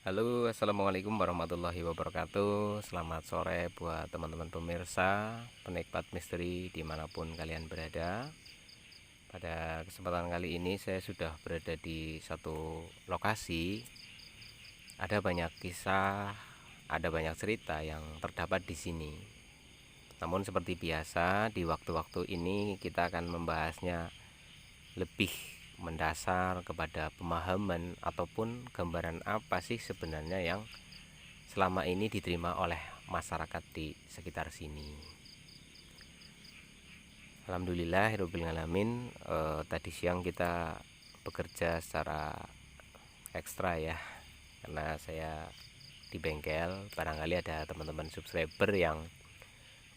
Halo, assalamualaikum warahmatullahi wabarakatuh. Selamat sore buat teman-teman pemirsa, penikmat misteri dimanapun kalian berada. Pada kesempatan kali ini saya sudah berada di satu lokasi. Ada banyak kisah, ada banyak cerita yang terdapat di sini. Namun seperti biasa, di waktu-waktu ini kita akan membahasnya lebih mendasar kepada pemahaman ataupun gambaran apa sih sebenarnya yang selama ini diterima oleh masyarakat di sekitar sini. Alhamdulillahirobbilalamin. Tadi siang kita bekerja secara ekstra ya, karena saya di bengkel. Barangkali ada teman-teman subscriber yang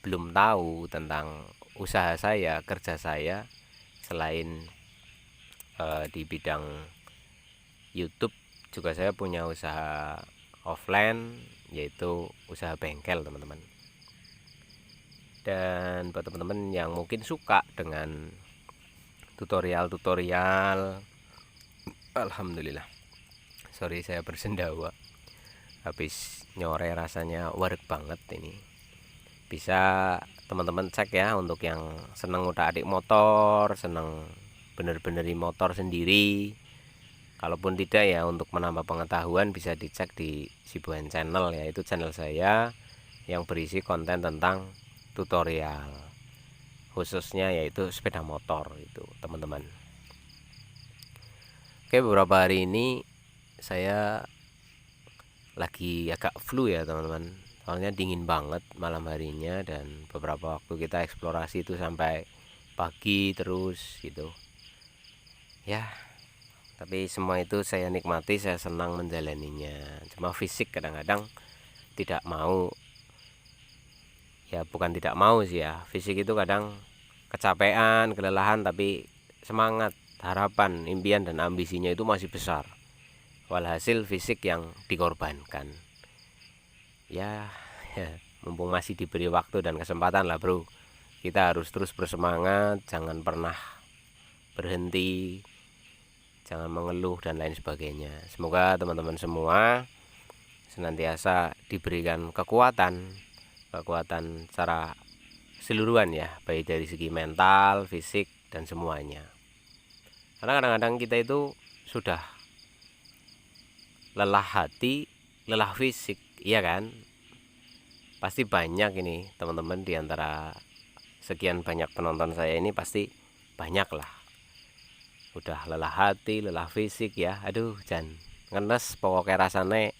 belum tahu tentang usaha saya, kerja saya selain di bidang YouTube. Juga saya punya usaha offline, yaitu usaha bengkel teman-teman. Dan buat teman-teman yang mungkin suka dengan tutorial, alhamdulillah, sorry saya bersendawa, habis nyore rasanya wareg banget ini. Bisa teman-teman cek ya, untuk yang seneng udah-adik motor, seneng bener-beneri motor sendiri. Kalaupun tidak ya, untuk menambah pengetahuan bisa dicek di Sibuan Channel, yaitu channel saya yang berisi konten tentang tutorial, khususnya yaitu sepeda motor itu teman-teman. Oke, beberapa hari ini saya lagi agak flu ya teman-teman, soalnya dingin banget malam harinya, dan beberapa waktu kita eksplorasi itu sampai pagi terus gitu ya. Tapi semua itu saya nikmati, saya senang menjalaninya. Cuma fisik kadang-kadang tidak mau. Ya bukan tidak mau sih ya, fisik itu kadang kecapean, kelelahan, tapi semangat, harapan, impian dan ambisinya itu masih besar. Walhasil fisik yang dikorbankan. Ya, mumpung masih diberi waktu dan kesempatan lah bro, kita harus terus bersemangat, jangan pernah berhenti, jangan mengeluh dan lain sebagainya. Semoga teman-teman semua senantiasa diberikan kekuatan secara keseluruhan ya, baik dari segi mental, fisik dan semuanya. Karena kadang-kadang kita itu sudah lelah hati, lelah fisik, iya kan? Pasti banyak ini teman-teman, diantara sekian banyak penonton saya ini pasti banyak lah udah lelah hati, lelah fisik ya. Aduh, jangan ngenes pokoknya rasanya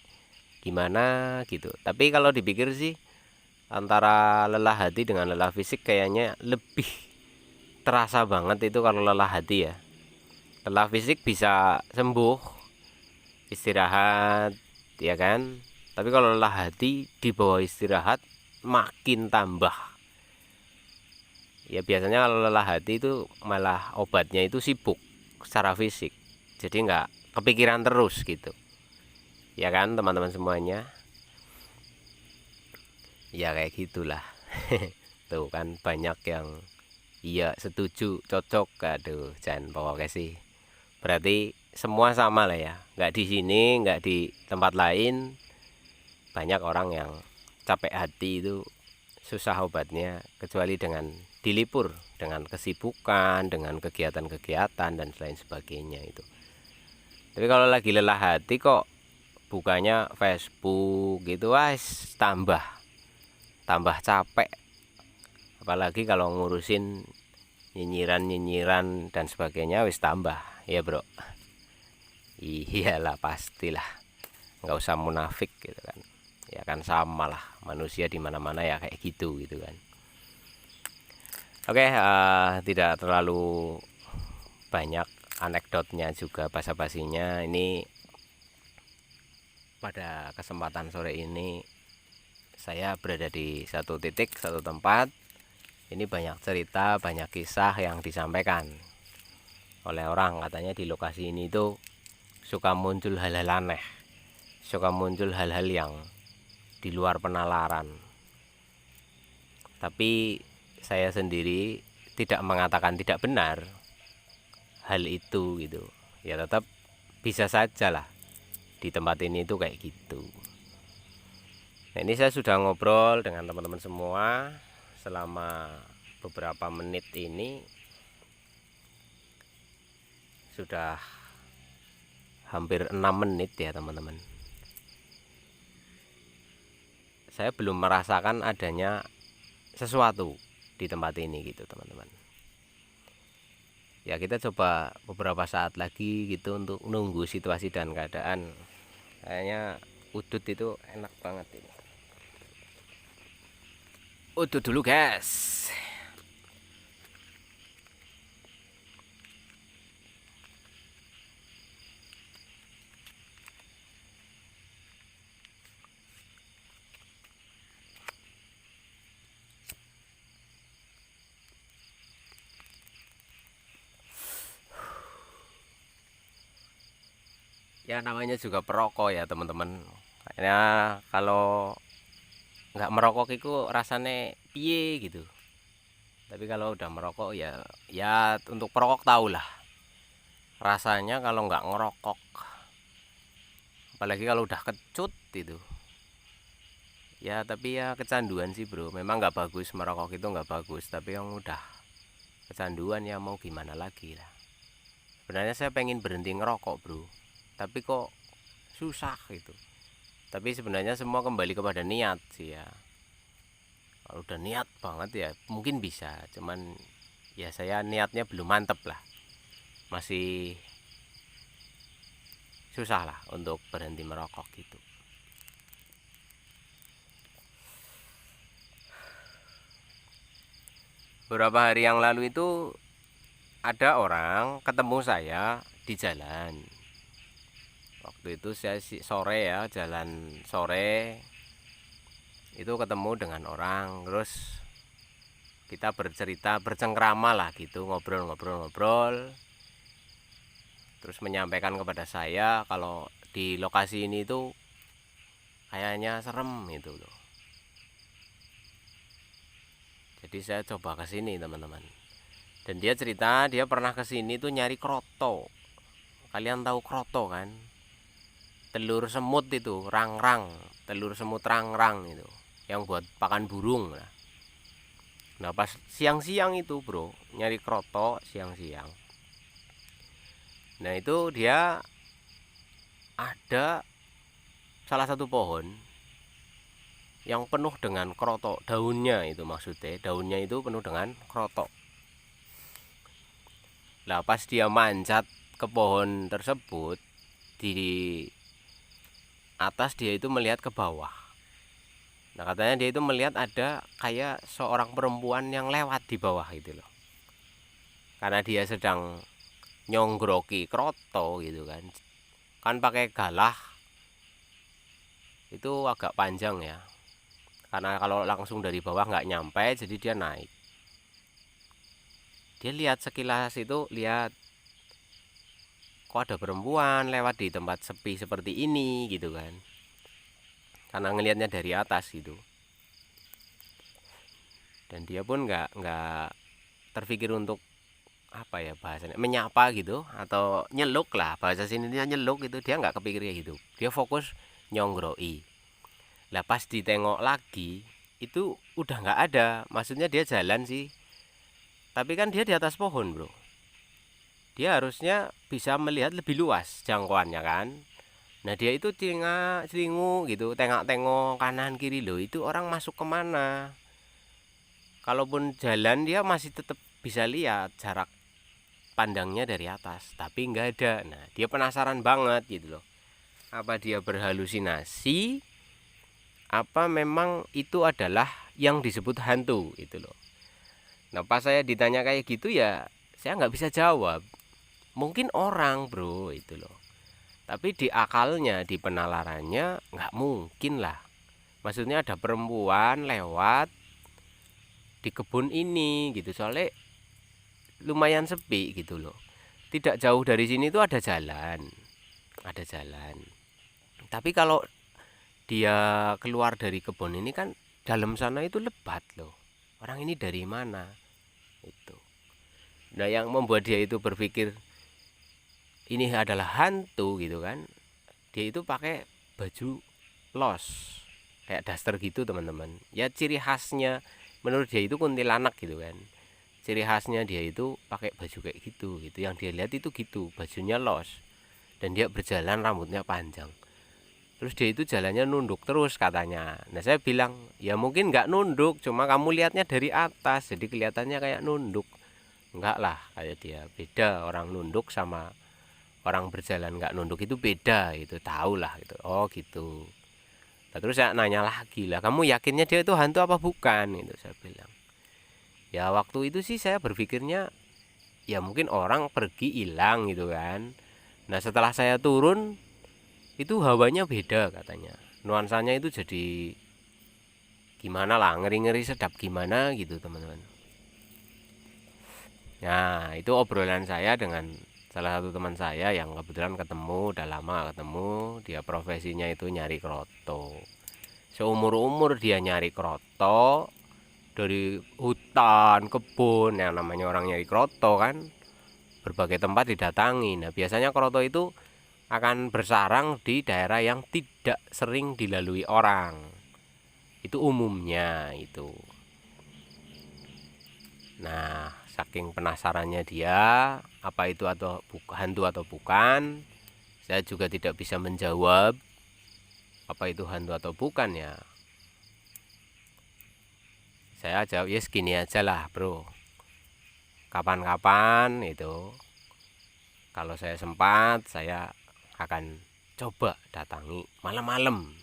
gimana gitu. Tapi kalau dipikir sih, antara lelah hati dengan lelah fisik kayaknya lebih terasa banget itu kalau lelah hati ya. Lelah fisik bisa sembuh, istirahat ya kan. Tapi kalau lelah hati di bawah istirahat makin tambah. Ya biasanya kalau lelah hati itu malah obatnya itu sibuk secara fisik, jadi nggak kepikiran terus gitu ya kan teman-teman semuanya. Ya kayak gitulah. Tuh kan banyak yang iya setuju, cocok. Aduh, jangan pokoknya sih, berarti semua sama lah ya, nggak di sini nggak di tempat lain. Banyak orang yang capek hati itu susah obatnya kecuali dengan dilipur, dengan kesibukan, dengan kegiatan-kegiatan dan lain sebagainya itu. Tapi kalau lagi lelah hati kok bukanya Facebook gitu, wes tambah capek. Apalagi kalau ngurusin nyinyiran dan sebagainya, wis tambah ya bro. Iyalah pastilah, nggak usah munafik gitu kan. Ya kan sama lah, manusia di mana-mana ya kayak gitu kan. Oke, tidak terlalu banyak anekdotnya juga basa-basinya. Ini pada kesempatan sore ini saya berada di satu titik, satu tempat. Ini banyak cerita, banyak kisah yang disampaikan oleh orang. Katanya di lokasi ini tuh suka muncul hal-hal aneh, suka muncul hal-hal yang di luar penalaran. Tapi saya sendiri tidak mengatakan tidak benar hal itu gitu. Ya tetap bisa saja lah di tempat ini itu kayak gitu. Nah, ini saya sudah ngobrol dengan teman-teman semua selama beberapa menit ini, sudah hampir 6 menit ya teman-teman. Saya belum merasakan adanya sesuatu di tempat ini gitu teman-teman. Ya kita coba beberapa saat lagi gitu untuk nunggu situasi dan keadaan. Kayaknya udut itu enak banget ini. Udut dulu guys. Ya namanya juga perokok ya teman-teman. Kayaknya kalau nggak merokok itu rasanya piye gitu. Tapi kalau udah merokok ya untuk perokok tau lah rasanya kalau nggak ngerokok. Apalagi kalau udah kecut itu. Ya tapi ya kecanduan sih bro. Memang nggak bagus merokok itu nggak bagus. Tapi yang udah kecanduan ya mau gimana lagi lah. Sebenarnya saya pengen berhenti ngerokok bro. Tapi kok susah gitu. Tapi sebenarnya semua kembali kepada niat sih ya. Kalau udah niat banget ya mungkin bisa, cuman ya saya niatnya belum mantep lah, masih susah lah untuk berhenti merokok gitu. Beberapa hari yang lalu itu ada orang ketemu saya di jalan. Waktu itu saya sore ya, jalan sore itu ketemu dengan orang, terus kita bercerita bercengkrama lah gitu, ngobrol-ngobrol, terus menyampaikan kepada saya kalau di lokasi ini tuh kayaknya serem gitu loh. Jadi saya coba ke sini teman-teman. Dan dia cerita dia pernah ke sini tuh nyari kroto. Kalian tahu kroto kan? Telur semut itu, rang-rang, telur semut rang-rang itu, yang buat pakan burung lah. Nah pas siang-siang itu bro, nyari kroto siang-siang. Nah itu dia ada salah satu pohon yang penuh dengan kroto, daunnya itu maksudnya, daunnya itu penuh dengan kroto. Lah pas dia manjat ke pohon tersebut, di atas dia itu melihat ke bawah. Nah katanya dia itu melihat ada kayak seorang perempuan yang lewat di bawah itu loh. Karena dia sedang nyonggroki kroto gitu kan. Kan pakai galah itu agak panjang ya. Karena kalau langsung dari bawah nggak nyampe, jadi dia naik. Dia lihat sekilas itu, lihat kok ada perempuan lewat di tempat sepi seperti ini gitu kan. Karena ngelihatnya dari atas gitu. Dan dia pun nggak terpikir untuk apa ya bahasanya, menyapa gitu atau nyeluk lah, bahasa sininya nyeluk itu, dia nggak kepikir kayak gitu. Dia fokus nyonggroi. Lah pas ditengok lagi itu udah nggak ada, maksudnya dia jalan sih, tapi kan dia di atas pohon bro. Dia harusnya bisa melihat lebih luas jangkauannya kan. Nah dia itu celingu gitu, tengok-tengok kanan kiri loh, itu orang masuk kemana. Kalaupun jalan dia masih tetap bisa lihat jarak pandangnya dari atas, tapi nggak ada. Nah dia penasaran banget gitu loh, apa dia berhalusinasi, apa memang itu adalah yang disebut hantu itu loh. Nah pas saya ditanya kayak gitu ya saya nggak bisa jawab. Mungkin orang bro itu loh, tapi di akalnya, di penalarannya nggak mungkin lah. Maksudnya ada perempuan lewat di kebun ini gitu, soalnya lumayan sepi gitu loh. Tidak jauh dari sini tuh ada jalan, ada jalan. Tapi kalau dia keluar dari kebun ini kan dalam sana itu lebat loh. Orang ini dari mana? Itu. Nah yang membuat dia itu berpikir ini adalah hantu gitu kan. dia itu pakai baju los kayak daster gitu teman-teman. Ya ciri khasnya menurut dia itu kuntilanak gitu kan. Ciri khasnya dia itu pakai baju kayak gitu yang dia lihat itu gitu, bajunya los dan dia berjalan rambutnya panjang. Terus dia itu jalannya nunduk terus katanya. Nah saya bilang ya mungkin nggak nunduk, cuma kamu lihatnya dari atas jadi kelihatannya kayak nunduk. Enggak lah, kayak dia beda, orang nunduk sama orang berjalan nggak nunduk itu beda gitu, tahu lah gitu. Oh gitu. Nah, terus saya nanya lagi lah, kamu yakinnya dia itu hantu apa bukan? Itu saya bilang. Ya waktu itu sih saya berpikirnya ya mungkin orang pergi hilang gitu kan. Nah setelah saya turun itu hawanya beda katanya. Nuansanya itu jadi gimana lah, ngeri-ngeri sedap gimana gitu teman-teman. Nah itu obrolan saya dengan salah satu teman saya yang kebetulan ketemu, udah lama ketemu. Dia profesinya itu nyari kroto. Seumur-umur dia nyari kroto dari hutan, kebun, yang namanya orang nyari kroto kan berbagai tempat didatangi. Nah biasanya kroto itu akan bersarang di daerah yang tidak sering dilalui orang. Itu umumnya itu. Nah saking penasarannya dia apa itu atau hantu atau bukan, saya juga tidak bisa menjawab apa itu hantu atau bukan ya. Saya jawab yes gini aja lah bro, kapan-kapan itu kalau saya sempat saya akan coba datangi malam-malam.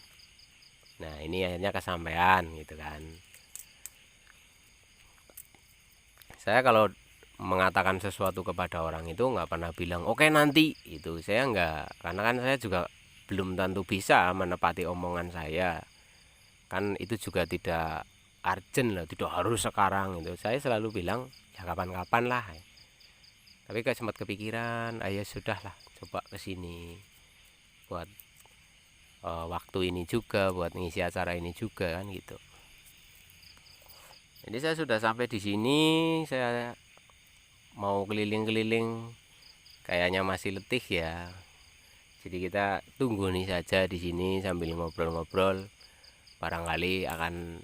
Nah ini akhirnya kesampaian gitu kan. Saya kalau mengatakan sesuatu kepada orang itu nggak pernah bilang oke nanti itu, saya nggak, karena kan saya juga belum tentu bisa menepati omongan saya kan, itu juga tidak urgent lah, tidak harus sekarang itu. Saya selalu bilang ya kapan-kapan lah, tapi kayak sempat kepikiran ayo sudah lah coba kesini buat waktu ini juga, buat ngisi acara ini juga kan gitu. Jadi saya sudah sampai di sini, saya mau keliling-keliling kayaknya masih letih ya. Jadi kita tunggu nih saja di sini sambil ngobrol-ngobrol. Barangkali akan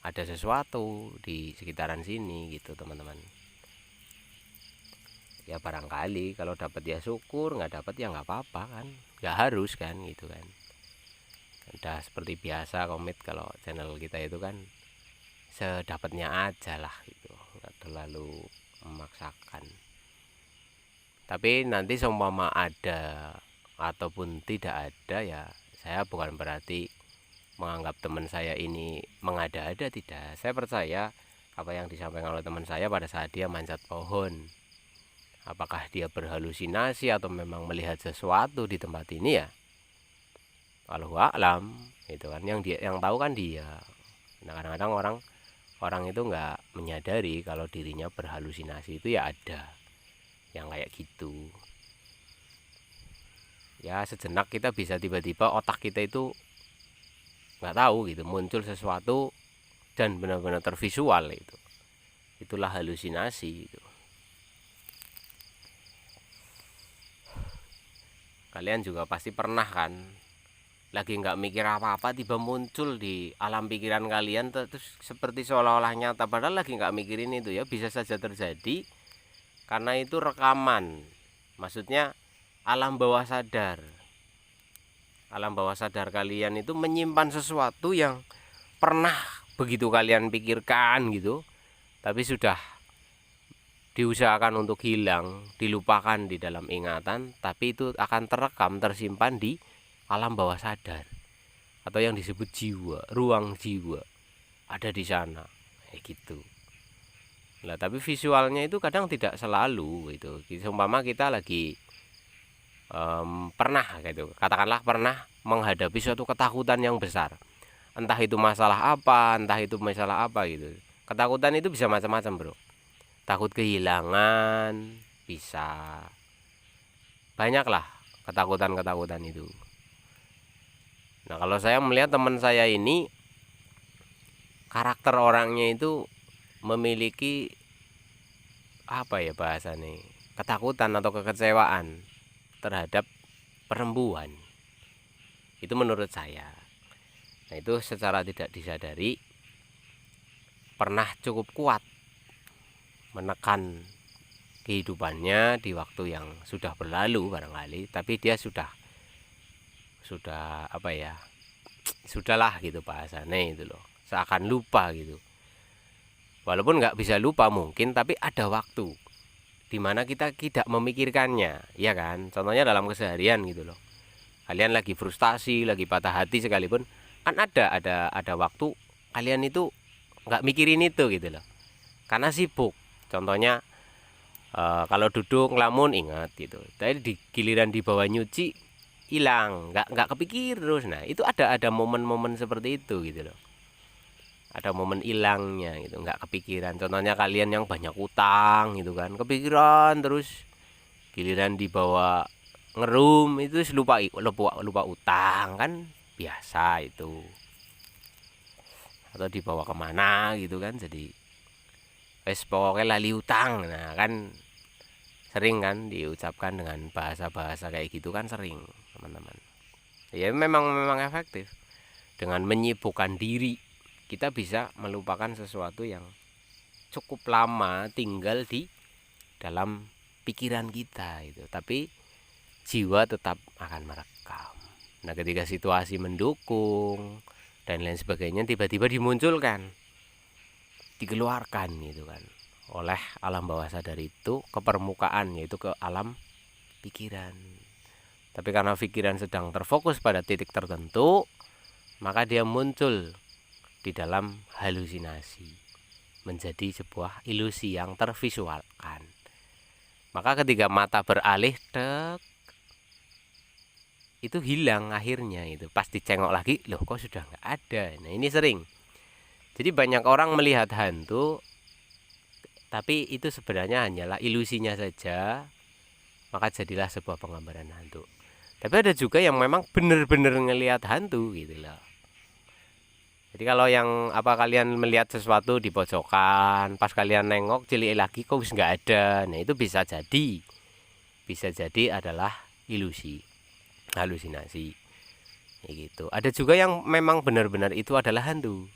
ada sesuatu di sekitaran sini gitu teman-teman. Ya barangkali kalau dapat ya syukur, nggak dapat ya nggak apa-apa kan, nggak harus kan gitu kan. Udah seperti biasa komit kalau channel kita itu kan sedapatnya aja lah gitu, nggak terlalu memaksakan. Tapi nanti seumpama ada ataupun tidak ada ya saya bukan berarti menganggap teman saya ini mengada-ada, tidak. Saya percaya apa yang disampaikan oleh teman saya pada saat dia manjat pohon. Apakah dia berhalusinasi atau memang melihat sesuatu di tempat ini ya wallahu a'lam itu kan, yang tahu kan dia. Nah kadang-kadang orang itu nggak menyadari kalau dirinya berhalusinasi, itu ya ada yang kayak gitu ya. Sejenak kita bisa tiba-tiba otak kita itu nggak tahu gitu muncul sesuatu dan benar-benar tervisual, itulah halusinasi itu. Kalian juga pasti pernah kan lagi nggak mikir apa-apa tiba muncul di alam pikiran kalian terus seperti seolah-olah nyata, padahal lagi nggak mikirin itu ya. Bisa saja terjadi karena itu rekaman, maksudnya alam bawah sadar kalian itu menyimpan sesuatu yang pernah begitu kalian pikirkan gitu, tapi sudah diusahakan untuk hilang, dilupakan di dalam ingatan, tapi itu akan terekam, tersimpan di alam bawah sadar atau yang disebut jiwa, ruang jiwa ada di sana kayak gitu. Nah tapi visualnya itu kadang tidak selalu itu. Seumpama kita lagi pernah gitu, katakanlah pernah menghadapi suatu ketakutan yang besar, entah itu masalah apa gitu. Ketakutan itu bisa macam-macam bro, takut kehilangan, bisa banyak lah ketakutan itu. Nah kalau saya melihat teman saya ini karakter orangnya itu memiliki apa ya bahasanya, ketakutan atau kekecewaan terhadap perempuan. Itu menurut saya. Nah, itu secara tidak disadari pernah cukup kuat menekan kehidupannya di waktu yang sudah berlalu barangkali, tapi dia sudah apa ya, sudahlah gitu bahasanya itu loh, seakan lupa gitu. Walaupun nggak bisa lupa mungkin, tapi ada waktu dimana kita tidak memikirkannya, ya kan? Contohnya dalam keseharian gitu loh. Kalian lagi frustasi, lagi patah hati sekalipun, kan ada waktu kalian itu nggak mikirin itu gitu loh, karena sibuk. Contohnya kalau duduk ngelamun ingat gitu, tapi di giliran di bawah nyuci hilang, nggak kepikir terus. Nah itu ada momen-momen seperti itu gitu loh, ada momen hilangnya gitu, nggak kepikiran. Contohnya kalian yang banyak utang gitu kan, kepikiran terus, giliran dibawa ngerum itu lupa utang kan, biasa itu. Atau dibawa kemana gitu kan, jadi wes pokoknya lali utang. Nah kan sering kan diucapkan dengan bahasa-bahasa kayak gitu kan, sering teman-teman. Ya memang efektif. Dengan menyibukkan diri, kita bisa melupakan sesuatu yang cukup lama tinggal di dalam pikiran kita itu, tapi jiwa tetap akan merekam. Nah ketika situasi mendukung dan lain sebagainya tiba-tiba dimunculkan, dikeluarkan gitu kan oleh alam bawah sadar itu ke permukaan, yaitu ke alam pikiran. Tapi karena pikiran sedang terfokus pada titik tertentu, maka dia muncul di dalam halusinasi, menjadi sebuah ilusi yang tervisualkan. Maka ketika mata beralih, itu hilang akhirnya. Itu pas dicengok lagi, loh kok sudah nggak ada. Nah ini sering. Jadi banyak orang melihat hantu, tapi itu sebenarnya hanyalah ilusinya saja, maka jadilah sebuah penggambaran hantu. Tapi ada juga yang memang benar-benar ngelihat hantu gitu loh. Jadi kalau yang kalian melihat sesuatu di pojokan, pas kalian nengok cilik lagi kok nggak ada. Nah itu bisa jadi adalah ilusi, halusinasi gitu. Ada juga yang memang benar-benar itu adalah hantu.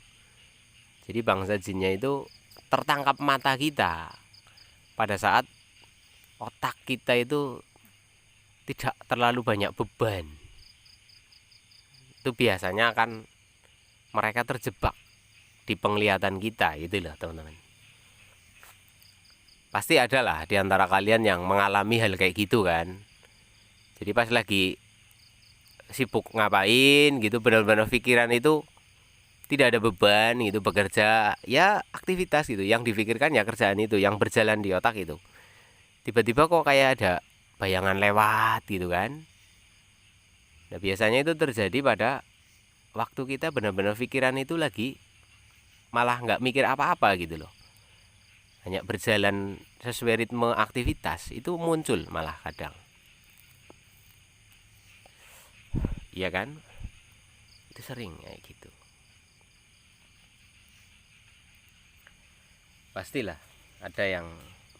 Jadi bangsa jinnya itu tertangkap mata kita pada saat otak kita itu tidak terlalu banyak beban. Itu biasanya akan mereka terjebak di penglihatan kita gitu loh teman-teman. Pasti ada lah di antara kalian yang mengalami hal kayak gitu kan. Jadi pas lagi sibuk ngapain gitu, benar-benar pikiran itu tidak ada beban gitu, bekerja ya aktivitas gitu, yang difikirkan ya kerjaan itu yang berjalan di otak itu, tiba-tiba kok kayak ada bayangan lewat gitu kan. Nah biasanya itu terjadi pada waktu kita benar-benar pikiran itu lagi malah nggak mikir apa-apa gitu loh, hanya berjalan sesuai ritme aktivitas, itu muncul malah kadang. Iya kan, itu sering kayak gitu. Pastilah ada yang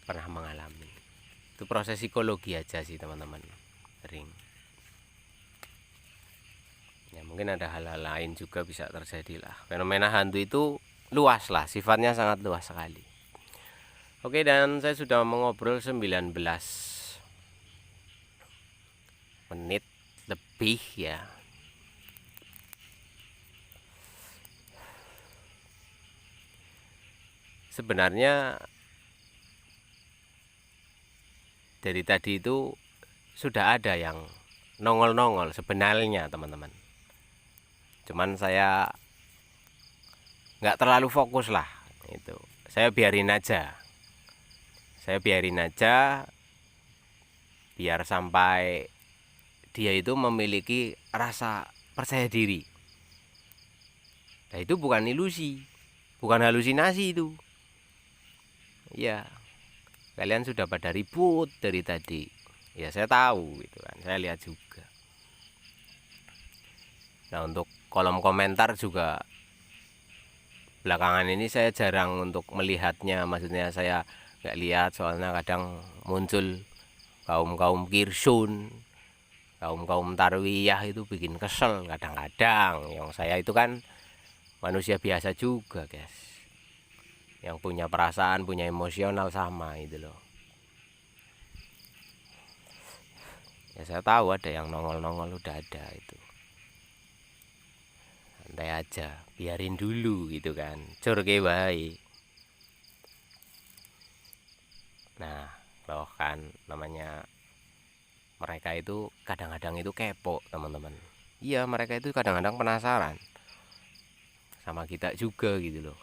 pernah mengalami. Itu proses psikologi aja sih teman-teman, sering. Ya mungkin ada hal-hal lain juga bisa terjadi lah. Fenomena hantu itu luas lah, sifatnya sangat luas sekali. Oke, dan saya sudah mengobrol 19 menit lebih ya. Sebenarnya dari tadi itu sudah ada yang nongol-nongol sebenarnya teman-teman. Cuman saya nggak terlalu fokus lah itu. Saya biarin aja. Biar sampai dia itu memiliki rasa percaya diri. Nah itu bukan ilusi, bukan halusinasi itu. Ya, kalian sudah pada ribut dari tadi. Ya saya tahu gitu kan, saya lihat juga. Nah untuk kolom komentar juga belakangan ini saya jarang untuk melihatnya. Maksudnya saya nggak lihat, soalnya kadang muncul kaum kirsun kaum tarwiyah itu bikin kesel kadang-kadang. Yang saya itu kan manusia biasa juga guys, yang punya perasaan, punya emosional sama itu loh. Ya saya tahu ada yang nongol-nongol, udah ada itu, santai aja, biarin dulu gitu kan, curge baik. Nah loh kan namanya mereka itu kadang-kadang itu kepo teman-teman. Iya mereka itu kadang-kadang penasaran sama kita juga gitu loh.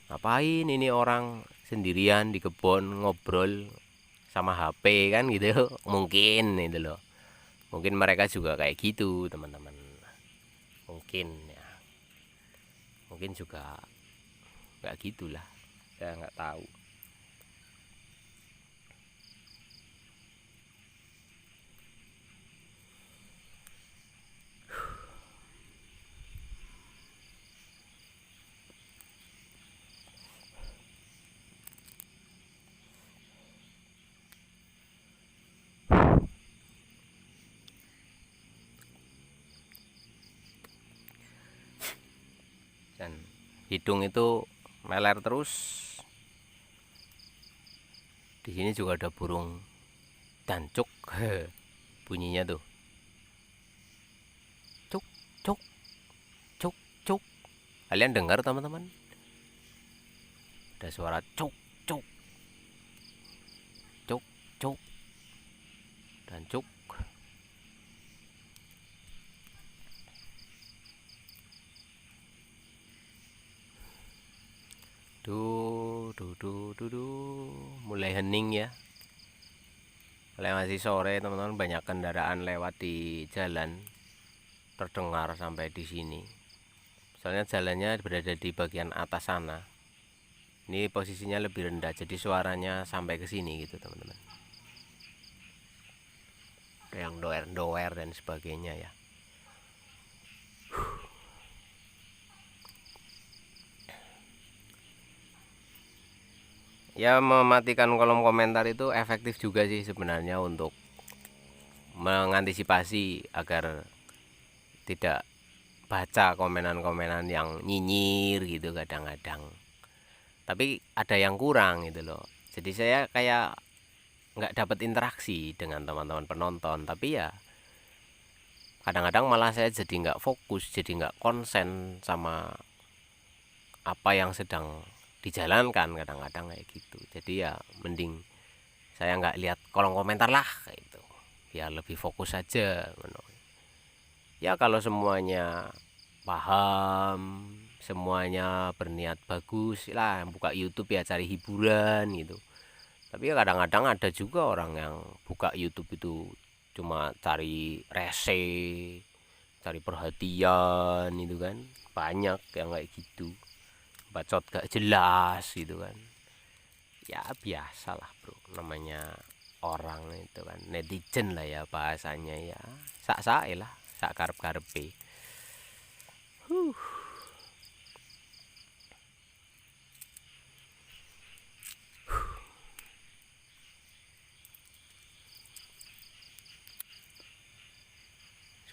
Ngapain ini orang sendirian di kebun ngobrol sama HP kan gitu. Mungkin itu loh, mungkin mereka juga kayak gitu teman-teman, mungkin ya, mungkin juga nggak gitulah, saya nggak tahu. Dan hidung itu meler terus. Di sini juga ada burung dancuk, bunyinya tuh cuk cuk cuk cuk. Kalian dengar teman-teman? Ada suara cuk cuk cuk cuk dancuk. Du, mulai hening ya. Mulai masih sore teman-teman, banyak kendaraan lewat di jalan, terdengar sampai di sini. Soalnya jalannya berada di bagian atas sana. Ini posisinya lebih rendah, jadi suaranya sampai ke sini gitu teman-teman. Yang doer-doer dan sebagainya ya. Ya mematikan kolom komentar itu efektif juga sih sebenarnya untuk mengantisipasi agar tidak baca komenan-komenan yang nyinyir gitu kadang-kadang. Tapi ada yang kurang gitu loh. Jadi saya kayak nggak dapat interaksi dengan teman-teman penonton. Tapi ya kadang-kadang malah saya jadi nggak fokus, jadi nggak konsen sama apa yang sedang dijalankan kadang-kadang kayak gitu. Jadi ya mending saya nggak lihat kolom komentar lah kayak gitu, biar lebih fokus aja. Ya kalau semuanya paham, semuanya berniat bagus lah, buka YouTube ya cari hiburan gitu. Tapi ya kadang-kadang ada juga orang yang buka YouTube itu cuma cari rese, cari perhatian itu kan. Banyak yang kayak gitu, bacot gak jelas gitu kan. Ya biasalah bro, namanya orang itu kan netizen lah ya bahasanya ya, sak-sak lah, sak karep-karepe.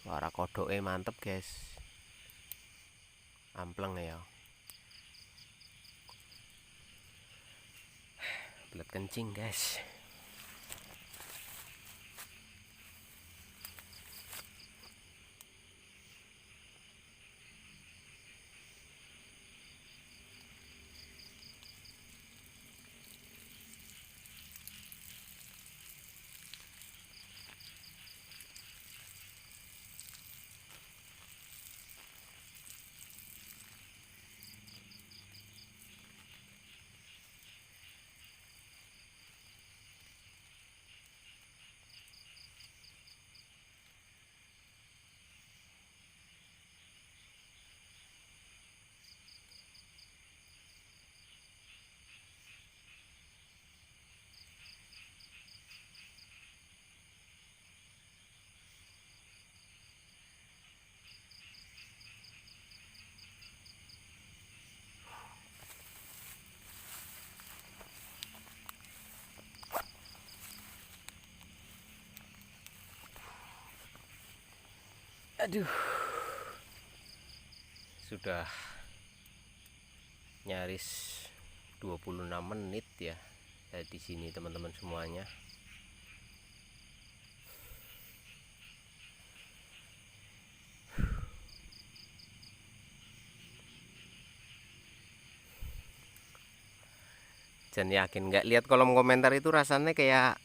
Suara kodoknya mantep guys, ampleng ya, belet kencing guys. Aduh, sudah nyaris 26 menit ya di sini teman-teman semuanya. Dan yakin nggak lihat kolom komentar itu rasanya kayak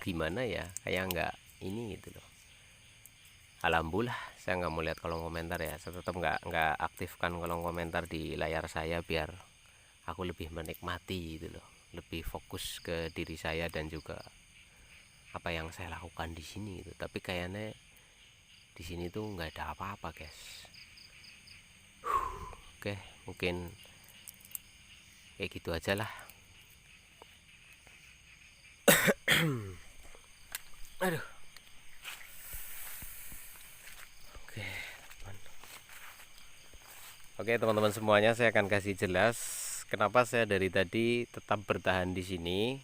gimana ya, kayak nggak ini gitu loh. Alhamdulillah saya nggak mau lihat kolom komentar ya, saya tetap nggak aktifkan kolom komentar di layar saya biar aku lebih menikmati gitu loh, lebih fokus ke diri saya dan juga apa yang saya lakukan di sini gitu. Tapi kayaknya di sini tuh nggak ada apa-apa guys. Oke, mungkin kayak gitu aja lah. Aduh. Oke teman-teman semuanya, saya akan kasih jelas kenapa saya dari tadi tetap bertahan di sini.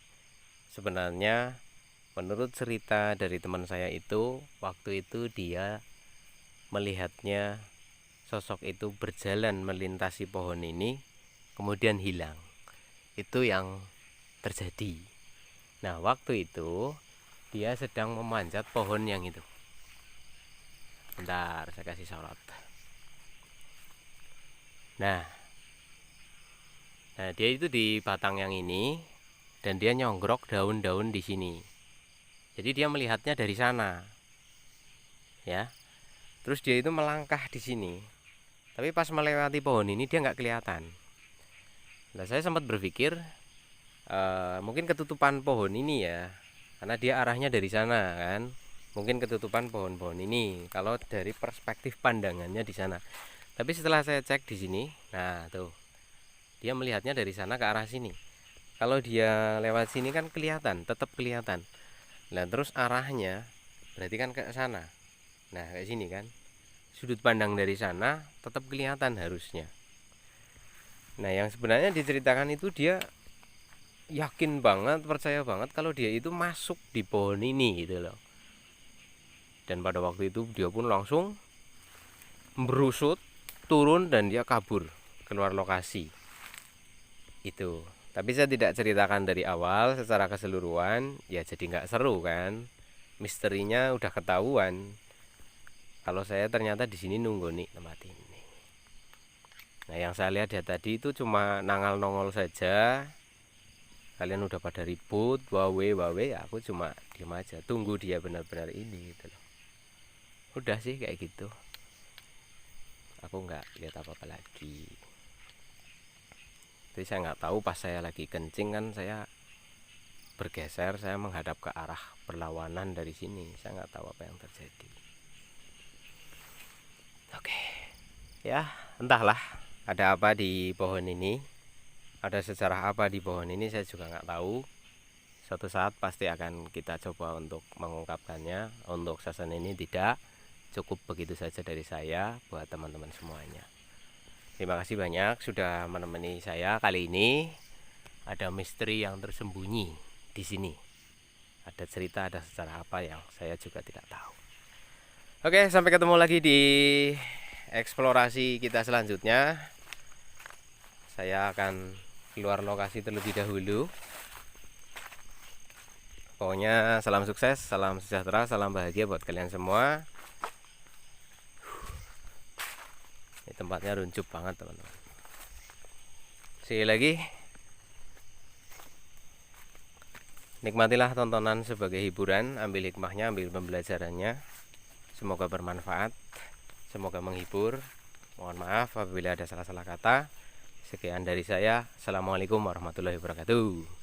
Sebenarnya menurut cerita dari teman saya itu, waktu itu dia melihatnya sosok itu berjalan melintasi pohon ini kemudian hilang. Itu yang terjadi. Nah waktu itu dia sedang memanjat pohon yang itu. Bentar, saya kasih sorot. Nah dia itu di batang yang ini dan dia nyonggrok daun-daun di sini. Jadi dia melihatnya dari sana, ya. Terus dia itu melangkah di sini. Tapi pas melewati pohon ini dia nggak kelihatan. Nah saya sempat berpikir mungkin ketutupan pohon ini ya, karena dia arahnya dari sana kan. Mungkin ketutupan pohon-pohon ini kalau dari perspektif pandangannya di sana. Tapi setelah saya cek di sini, nah tuh dia melihatnya dari sana ke arah sini. Kalau dia lewat sini kan kelihatan, tetap kelihatan. Nah terus arahnya berarti kan ke sana. Nah kayak sini kan, sudut pandang dari sana tetap kelihatan harusnya. Nah yang sebenarnya diceritakan itu dia yakin banget, percaya banget kalau dia itu masuk di pohon ini gitu loh. Dan pada waktu itu dia pun langsung merusut, turun dan dia kabur keluar lokasi itu. Tapi saya tidak ceritakan dari awal secara keseluruhan, ya jadi nggak seru kan. Misterinya udah ketahuan kalau saya ternyata di sini nunggu nih tempat ini. Nah yang saya lihat ya tadi itu cuma nangal nongol saja. Kalian udah pada ribut, wawe ya aku cuma diam aja, tunggu dia benar-benar ini gitu loh. Udah sih kayak gitu, aku nggak lihat apa-apa lagi. Jadi saya nggak tahu pas saya lagi kencing kan saya bergeser, saya menghadap ke arah berlawanan dari sini, saya nggak tahu apa yang terjadi. Oke, ya entahlah ada apa di pohon ini, ada sejarah apa di pohon ini saya juga nggak tahu. Suatu saat pasti akan kita coba untuk mengungkapkannya. Untuk season ini tidak, cukup begitu saja dari saya buat teman-teman semuanya. Terima kasih banyak sudah menemani saya kali ini. Ada misteri yang tersembunyi di sini. Ada cerita, ada sejarah apa yang saya juga tidak tahu. Oke, sampai ketemu lagi di eksplorasi kita selanjutnya. Saya akan keluar lokasi terlebih dahulu. Pokoknya salam sukses, salam sejahtera, salam bahagia buat kalian semua. Ini tempatnya runcup banget teman-teman. Sekali lagi, nikmatilah tontonan sebagai hiburan, ambil hikmahnya, ambil pembelajarannya. Semoga bermanfaat, semoga menghibur. Mohon maaf apabila ada salah-salah kata. Sekian dari saya. Assalamualaikum warahmatullahi wabarakatuh.